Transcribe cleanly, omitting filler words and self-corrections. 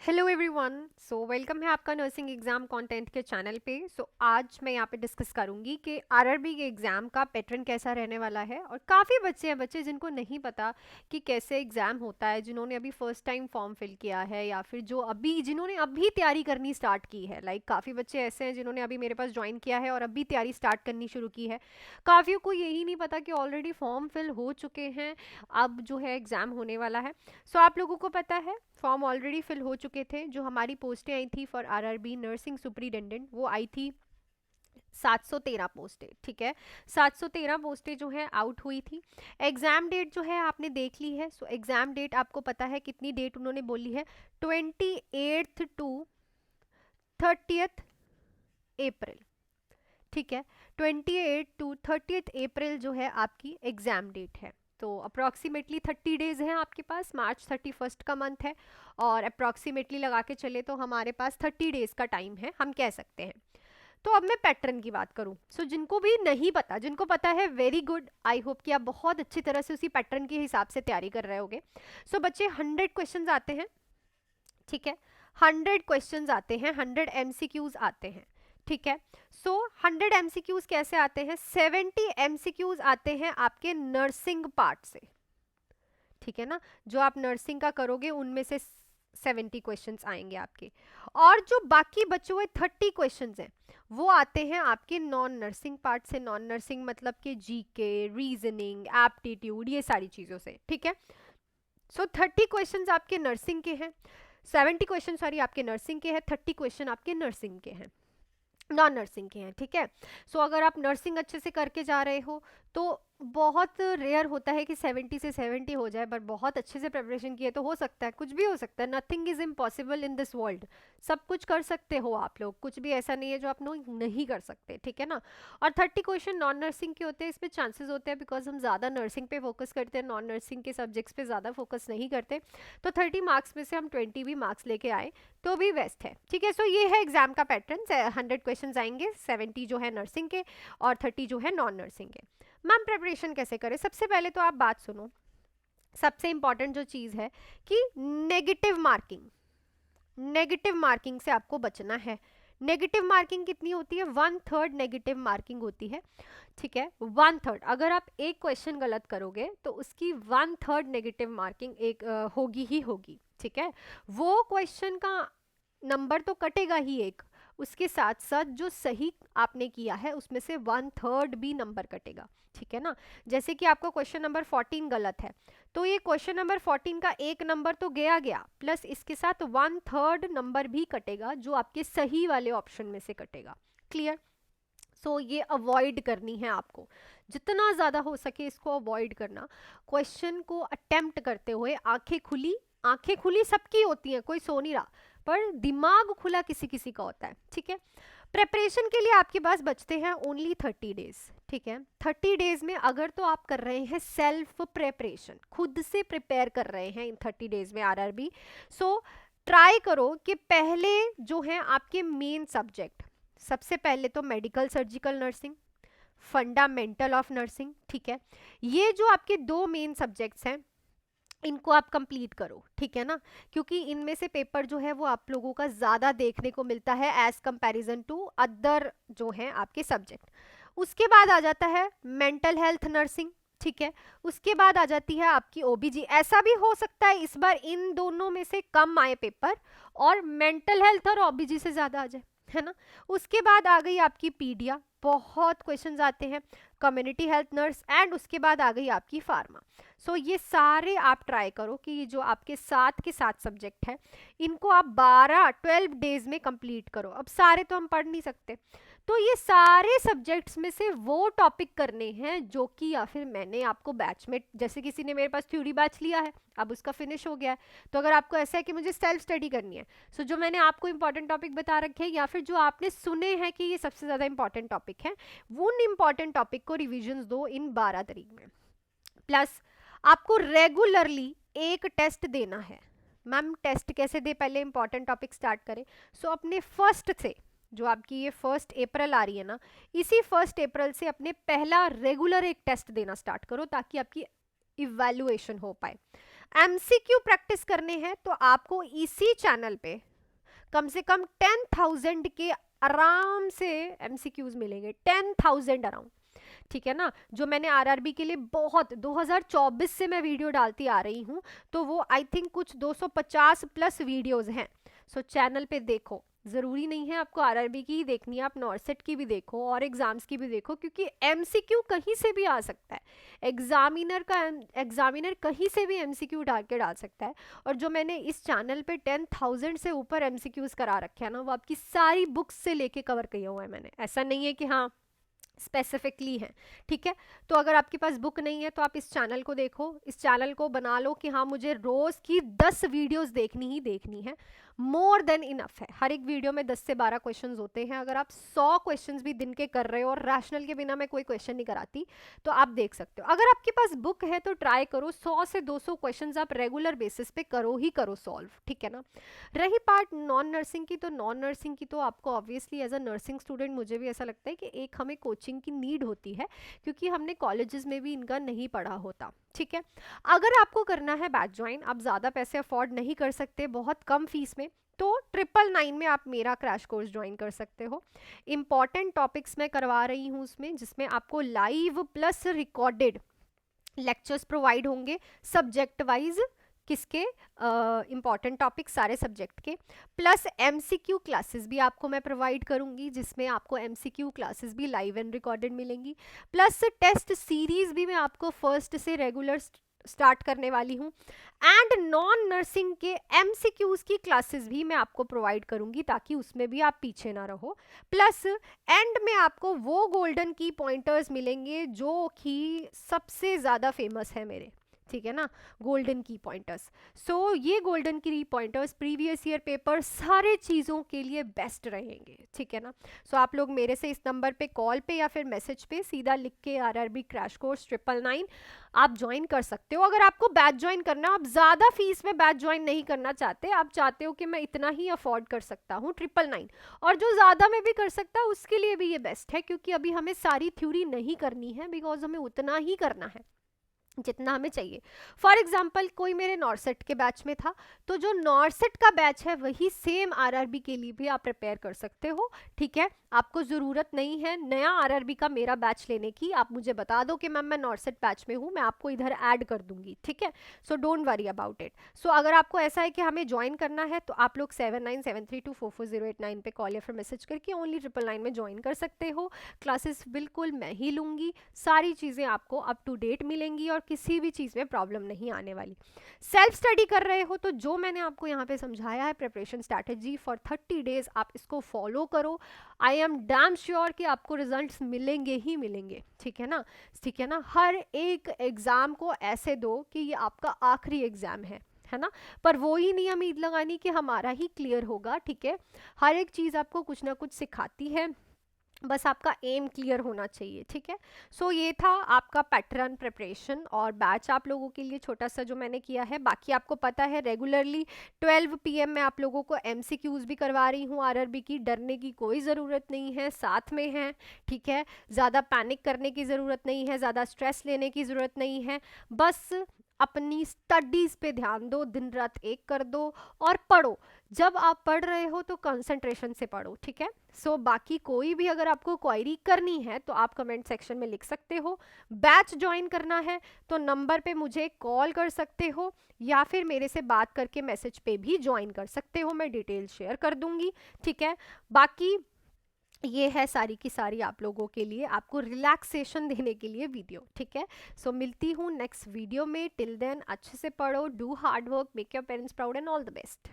Hello everyone. Welcome है आपका nursing exam content के चैनल पे। आज मैं यहाँ पे डिस्कस करूँगी कि आरआरबी के एग्ज़ाम का पैटर्न कैसा रहने वाला है। और काफ़ी बच्चे जिनको नहीं पता कि कैसे एग्ज़ाम होता है, जिन्होंने अभी फर्स्ट टाइम फॉर्म फिल किया है या फिर जिन्होंने अभी तैयारी करनी स्टार्ट की है। काफ़ी बच्चे ऐसे हैं जिन्होंने अभी मेरे पास ज्वाइन किया है और अभी तैयारी स्टार्ट करनी शुरू की है। काफ़ियों को यही नहीं पता कि ऑलरेडी फॉर्म फिल हो चुके हैं, अब जो है एग्ज़ाम होने वाला है। आप लोगों को पता है फॉर्म ऑलरेडी फिल हो चुके थे। जो हमारी पोस्टें आई थी फॉर आरआरबी नर्सिंग सुपरिटेंडेंट, वो आई थी 713 पोस्टें। ठीक है, 713 पोस्टें जो है आउट हुई थी। एग्जाम डेट जो है आपने देख ली है। एग्जाम डेट आपको पता है कितनी डेट उन्होंने बोली है, 28 टू 30 अप्रैल। ठीक है, 28 टू 30 अप्रैल जो है आपकी एग्जाम डेट है। तो अप्रॉक्सीमेटली 30 डेज हैं आपके पास। मार्च 31 का मंथ है और अप्रॉक्सीमेटली लगा के चले तो हमारे पास 30 डेज का टाइम है, हम कह सकते हैं। तो अब मैं पैटर्न की बात करूं, जिनको भी नहीं पता, जिनको पता है वेरी गुड, आई होप कि आप बहुत अच्छी तरह से उसी पैटर्न के हिसाब से तैयारी कर रहे होगे। बच्चे 100 क्वेश्चंस आते हैं। ठीक है, 100 क्वेश्चंस आते हैं, 100 एमसीक्यूज आते हैं। ठीक है, 100 एमसीक्यूज कैसे आते हैं? 70 एमसीक्यूज आते हैं आपके नर्सिंग पार्ट से। ठीक है ना, जो आप नर्सिंग का करोगे उनमें से 70 क्वेश्चंस आएंगे आपके। और जो बाकी बचे हुए 30 क्वेश्चंस हैं वो आते हैं आपके नॉन नर्सिंग पार्ट से। नॉन नर्सिंग मतलब कि जीके, रीजनिंग, एप्टीट्यूड, ये सारी चीजों से। ठीक है, 30 क्वेश्चंस आपके नर्सिंग के हैं, 70 क्वेश्चन सॉरी आपके नर्सिंग के हैं, 30 क्वेश्चन आपके नर्सिंग के हैं, नॉन नर्सिंग के हैं। ठीक है, अगर आप नर्सिंग अच्छे से करके जा रहे हो तो बहुत रेयर होता है कि 70 से 70 हो जाए, बट बहुत अच्छे से प्रिपरेशन किए तो हो सकता है, कुछ भी हो सकता है। Nothing is impossible in this world. सब कुछ कर सकते हो आप लोग, कुछ भी ऐसा नहीं है जो आप लोग नहीं कर सकते। ठीक है ना, और 30 क्वेश्चन नॉन नर्सिंग के होते हैं। इसमें चांसेस होते हैं बिकॉज हम ज़्यादा नर्सिंग पे फोकस करते हैं, नॉन नर्सिंग के सब्जेक्ट्स पे ज़्यादा फोकस नहीं करते। तो 30 मार्क्स में से हम 20 भी मार्क्स लेके आए तो भी बेस्ट है। ठीक है, ये है एग्जाम का पैटर्न। 100 क्वेश्चन आएंगे, 70 जो है नर्सिंग के और 30 जो है नॉन नर्सिंग के। मैम प्रिपरेशन कैसे करें? सबसे पहले तो आप बात सुनो, सबसे इंपॉर्टेंट जो चीज़ है कि नेगेटिव मार्किंग, नेगेटिव मार्किंग से आपको बचना है। नेगेटिव मार्किंग कितनी होती है? 1/3 नेगेटिव मार्किंग होती है। ठीक है, 1/3। अगर आप एक क्वेश्चन गलत करोगे तो उसकी 1/3 नेगेटिव मार्किंग एक होगी ही होगी। ठीक है, वो क्वेश्चन का नंबर तो कटेगा ही एक, उसके साथ साथ जो सही आपने किया है उसमें से 1/3 भी नंबर कटेगा। ठीक है ना, जैसे कि आपका क्वेश्चन नंबर 14 गलत है तो ये क्वेश्चन नंबर 14 का एक नंबर तो गया गया, प्लस इसके साथ 1/3 नंबर भी कटेगा जो आपके सही वाले ऑप्शन में से कटेगा। क्लियर? ये अवॉइड करनी है आपको, जितना ज़्यादा हो सके इसको अवॉइड करना। क्वेश्चन को अटेम्प्ट करते हुए आंखें खुली, आंखें खुली सबकी होती हैं, कोई सो नहीं रहा, पर दिमाग खुला किसी किसी का होता है। ठीक है, प्रेपरेशन के लिए आपके पास बचते हैं ओनली 30 डेज। ठीक है, 30 डेज में अगर तो आप कर रहे हैं सेल्फ प्रेपरेशन, खुद से प्रिपेयर कर रहे हैं इन 30 डेज में आरआरबी, ट्राई करो कि पहले जो है आपके मेन सब्जेक्ट, सबसे पहले तो medical surgical nursing, fundamental of nursing. ठीक है, ये जो आपके दो मेन सब्जेक्ट्स हैं इनको आप कंप्लीट करो। ठीक है ना, क्योंकि इनमें से पेपर जो है वो आप लोगों का ज़्यादा देखने को मिलता है एज कंपैरिजन टू अदर जो है आपके सब्जेक्ट। उसके बाद आ जाता है मेंटल हेल्थ नर्सिंग। ठीक है, उसके बाद आ जाती है आपकी ओबीजी। ऐसा भी हो सकता है इस बार इन दोनों में से कम आए पेपर और मेंटल हेल्थ और ओबीजी से ज़्यादा आ जाए, है ना। उसके बाद आ गई आपकी पीडिया, बहुत क्वेश्चंस आते हैं, कम्युनिटी हेल्थ नर्स, एंड उसके बाद आ गई आपकी फार्मा। ये सारे आप ट्राई करो कि ये जो आपके 7 के 7 सब्जेक्ट है इनको आप 12 डेज में कंप्लीट करो। अब सारे तो हम पढ़ नहीं सकते, तो ये सारे सब्जेक्ट्स में से वो टॉपिक करने हैं जो कि या फिर मैंने आपको बैच में, जैसे किसी ने मेरे पास थ्योरी बैच लिया है अब उसका फिनिश हो गया है, तो अगर आपको ऐसा है कि मुझे सेल्फ स्टडी करनी है, जो मैंने आपको इंपॉर्टेंट टॉपिक बता रखे हैं या फिर जो आपने सुने हैं कि ये सबसे ज़्यादा इंपॉर्टेंट टॉपिक है, उन इंपॉर्टेंट टॉपिक को रिविजन्स दो इन 12 तारीख में। प्लस आपको रेगुलरली एक टेस्ट देना है। मैम टेस्ट कैसे दे, पहले इंपॉर्टेंट टॉपिक स्टार्ट करें। अपने फर्स्ट से, जो आपकी ये 1 अप्रैल आ रही है ना, इसी 1 अप्रैल से अपने पहला रेगुलर एक टेस्ट देना स्टार्ट करो ताकि आपकी इवैल्यूएशन हो पाए। एमसीक्यू प्रैक्टिस करने हैं तो आपको इसी चैनल पे कम से कम 10,000 के आराम से एमसीक्यूज मिलेंगे, 10,000 अराउंड, ठीक है ना। जो मैंने आरआरबी के लिए बहुत 2024 से मैं वीडियो डालती आ रही हूँ, तो वो आई थिंक कुछ 250 प्लस वीडियोस हैं। सो चैनल पे देखो, ज़रूरी नहीं है आपको आरआरबी की ही देखनी है, आप नॉर्सेट की भी देखो और एग्जाम्स की भी देखो, क्योंकि एमसीक्यू कहीं से भी आ सकता है। एग्जामिनर कहीं से भी एमसीक्यू डाल के डाल सकता है। और जो मैंने इस चैनल पे 10,000 से ऊपर एमसीक्यूज करा रखे हैं ना, वो आपकी सारी बुक्स से लेके कवर किया हुआ है मैंने, ऐसा नहीं है कि हाँ स्पेसिफिकली है, ठीक है। तो अगर आपके पास बुक नहीं है तो आप इस चैनल को देखो, इस चैनल को बना लो कि हाँ मुझे रोज की 10 वीडियोस देखनी ही देखनी है, मोर देन इनफ है। हर एक वीडियो में 10 से 12 क्वेश्चंस होते हैं। अगर आप 100 क्वेश्चंस भी दिन के कर रहे हो, और रैशनल के बिना मैं कोई क्वेश्चन नहीं कराती, तो आप देख सकते हो। अगर आपके पास बुक है तो ट्राई करो 100 से 200 क्वेश्चंस आप रेगुलर बेसिस पे करो ही करो सॉल्व, ठीक है ना। रही पार्ट नॉन नर्सिंग की, तो नॉन नर्सिंग की तो आपको obviously as a nursing student मुझे भी ऐसा लगता है कि एक हमें कोचिंग की नीड होती है, क्योंकि हमने कॉलेजेस में भी इनका नहीं पढ़ा होता, ठीक है। अगर आपको करना है बैच ज्वाइन, आप ज़्यादा पैसे अफोर्ड नहीं कर सकते बहुत कम फीस में, तो 999 में आप मेरा क्रैश कोर्स ज्वाइन कर सकते हो। इंपॉर्टेंट टॉपिक्स मैं करवा रही हूँ उसमें, जिसमें आपको live plus recorded lectures provide होंगे सब्जेक्ट वाइज, किसके इंपॉर्टेंट टॉपिक सारे सब्जेक्ट के, प्लस एमसीक्यू क्लासेस भी आपको मैं प्रोवाइड करूंगी, जिसमें आपको एमसीक्यू क्लासेस भी लाइव एंड रिकॉर्डेड मिलेंगी, प्लस टेस्ट सीरीज भी मैं आपको फर्स्ट से रेगुलर स्टार्ट करने वाली हूँ, एंड नॉन नर्सिंग के एमसीक्यूज की क्लासेस भी मैं आपको प्रोवाइड करूंगी, ताकि उसमें भी आप पीछे ना रहो। प्लस एंड में आपको वो गोल्डन की पॉइंटर्स मिलेंगे जो कि सबसे ज़्यादा फेमस है मेरे, ठीक है ना, गोल्डन की पॉइंटर्स। सो ये गोल्डन की पॉइंटर्स प्रीवियस ईयर पेपर सारे चीज़ों के लिए बेस्ट रहेंगे, ठीक है ना। सो आप लोग मेरे से इस नंबर पे कॉल पे या फिर मैसेज पे सीधा लिख के आरआरबी क्रैश कोर्स 999 आप ज्वाइन कर सकते हो। अगर आपको बैच ज्वाइन करना, आप ज़्यादा फीस में बैच ज्वाइन नहीं करना चाहते, आप चाहते हो कि मैं इतना ही अफोर्ड कर सकता हूँ 999, और जो ज़्यादा में भी कर सकता है उसके लिए भी ये बेस्ट है, क्योंकि अभी हमें सारी थ्योरी नहीं करनी है, बिकॉज हमें उतना ही करना है जितना हमें चाहिए। फॉर एग्जाम्पल कोई मेरे नॉर्सेट के बैच में था, तो जो नॉर्सेट का बैच है वही सेम आरआरबी के लिए भी आप प्रिपेयर कर सकते हो, ठीक है। आपको ज़रूरत नहीं है नया आरआरबी का मेरा बैच लेने की, आप मुझे बता दो कि मैम मैं नॉर्सेट बैच में हूँ, मैं आपको इधर ऐड कर दूंगी, ठीक है। So don't worry about it. So अगर आपको ऐसा है कि हमें ज्वाइन करना है, तो आप लोग 7973244089 पे कॉल या फिर मैसेज करके ओनली 999 में ज्वाइन कर सकते हो। क्लासेस बिल्कुल मैं ही लूँगी, सारी चीज़ें आपको अप टू डेट मिलेंगी और किसी भी चीज़ में प्रॉब्लम नहीं आने वाली। सेल्फ स्टडी कर रहे हो तो जो मैंने आपको यहाँ पे समझाया है प्रिपरेशन स्ट्रैटेजी फॉर 30 डेज, आप इसको फॉलो करो। आई एम डैम श्योर कि आपको रिजल्ट्स मिलेंगे ही मिलेंगे, ठीक है ना, ठीक है ना। हर एक एग्ज़ाम को ऐसे दो कि ये आपका आखिरी एग्ज़ाम है ना, पर वो ही नहीं उम्मीद लगानी कि हमारा ही क्लियर होगा, ठीक है। हर एक चीज़ आपको कुछ ना कुछ सिखाती है, बस आपका एम क्लियर होना चाहिए, ठीक है। सो ये था आपका पैटर्न प्रिपरेशन और बैच आप लोगों के लिए छोटा सा जो मैंने किया है। बाकी आपको पता है रेगुलरली 12 PM में आप लोगों को एमसीक्यूज भी करवा रही हूँ आरआरबी की, डरने की कोई ज़रूरत नहीं है, साथ में है, ठीक है। ज़्यादा पैनिक करने की ज़रूरत नहीं है, ज़्यादा स्ट्रेस लेने की ज़रूरत नहीं है, बस अपनी स्टडीज़ पे ध्यान दो, दिन रात एक कर दो और पढ़ो। जब आप पढ़ रहे हो तो कंसंट्रेशन से पढ़ो, ठीक है। सो बाकी कोई भी अगर आपको क्वायरी करनी है तो आप कमेंट सेक्शन में लिख सकते हो। बैच ज्वाइन करना है तो नंबर पे मुझे कॉल कर सकते हो, या फिर मेरे से बात करके मैसेज पे भी ज्वाइन कर सकते हो, मैं डिटेल शेयर कर दूंगी, ठीक है। बाकी ये है सारी की सारी आप लोगों के लिए, आपको रिलैक्सेशन देने के लिए वीडियो, ठीक है। सो मिलती हूँ नेक्स्ट वीडियो में। टिल देन अच्छे से पढ़ो, do hard work, make your parents proud and all the best.